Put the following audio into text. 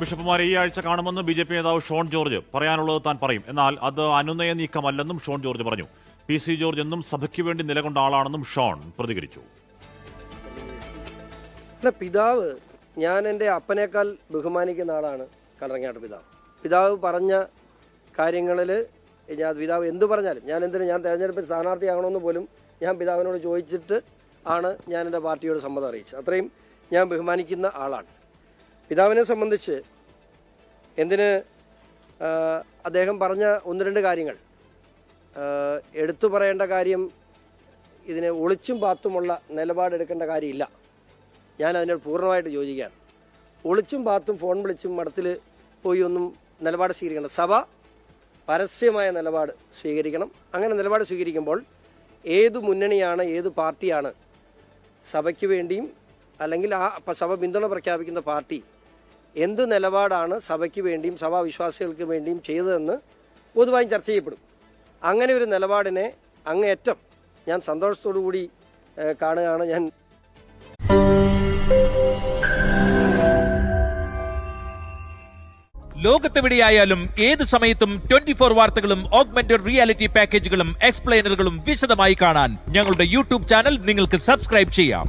ബിഷപ്പുമാരെ ഈ ആഴ്ച കാണുമെന്ന് ബി.ജെ.പി. നേതാവ് ഷോൺ ജോർജ്. പറയാനുള്ളത് താൻ പറയും, എന്നാൽ അത് അനുനയ നീക്കമല്ലെന്നും ഷോൺ ജോർജ് പറഞ്ഞു. പി.സി. ജോർജ് എന്നും സഭയ്ക്ക് വേണ്ടി നിലകൊണ്ട ആളാണെന്നും ഷോൺ പ്രതികരിച്ചു. പിതാവ്, ഞാൻ എൻ്റെ അപ്പനേക്കാൾ ബഹുമാനിക്കുന്ന ആളാണ് കല്ലറങ്ങാട്ട് പിതാവ്. പിതാവ് പറഞ്ഞ കാര്യങ്ങളിൽ പിതാവ് എന്ത് പറഞ്ഞാലും ഞാൻ തെരഞ്ഞെടുപ്പിൽ സ്ഥാനാർത്ഥിയാകണമെന്ന് പോലും ഞാൻ പിതാവിനോട് ചോദിച്ചിട്ട് ആണ് ഞാൻ എൻ്റെ പാർട്ടിയോട് സമ്മതം അറിയിച്ചത്. അത്രയും ഞാൻ ബഹുമാനിക്കുന്ന ആളാണ്. പിതാവിനെ സംബന്ധിച്ച് അദ്ദേഹം പറഞ്ഞ ഒന്ന് രണ്ട് കാര്യങ്ങൾ എടുത്തു പറയേണ്ട കാര്യം, ഇതിനെ ഒളിച്ചും പാത്തുമുള്ള നിലപാടെടുക്കേണ്ട കാര്യമില്ല. ഞാൻ അതിനോട് പൂർണ്ണമായിട്ട് യോജിക്കുകയാണ്. ഒളിച്ചും പാത്തും ഫോൺ വിളിച്ചും മഠത്തിൽ പോയി ഒന്നും നിലപാട് സ്വീകരിക്കണം. സഭ പരസ്യമായ നിലപാട് സ്വീകരിക്കണം. അങ്ങനെ നിലപാട് സ്വീകരിക്കുമ്പോൾ ഏത് മുന്നണിയാണ്, ഏത് പാർട്ടിയാണ് സഭയ്ക്ക് വേണ്ടിയും അല്ലെങ്കിൽ ആ സഭ പിന്തുണ പ്രഖ്യാപിക്കുന്ന പാർട്ടി എന്ത് നിലപാടാണ് സഭയ്ക്ക് വേണ്ടിയും സഭാവിശ്വാസികൾക്ക് വേണ്ടിയും ചെയ്തതെന്ന് പൊതുവായും ചർച്ച ചെയ്യപ്പെടും. അങ്ങനെ ഒരു നിലപാടിനെ അങ്ങേയറ്റം ഞാൻ സന്തോഷത്തോടു കൂടി കാണുകയാണ്. ഞാൻ ലോകത്തെവിടെയായാലും ഏത് സമയത്തും 24 വാർത്തകളും ഓഗ്മെന്റഡ് റിയാലിറ്റി പാക്കേജുകളും എക്സ്പ്ലെയിനറുകളും വിശദമായി കാണാൻ ഞങ്ങളുടെ യൂട്യൂബ് ചാനൽ നിങ്ങൾക്ക് സബ്സ്ക്രൈബ് ചെയ്യാം.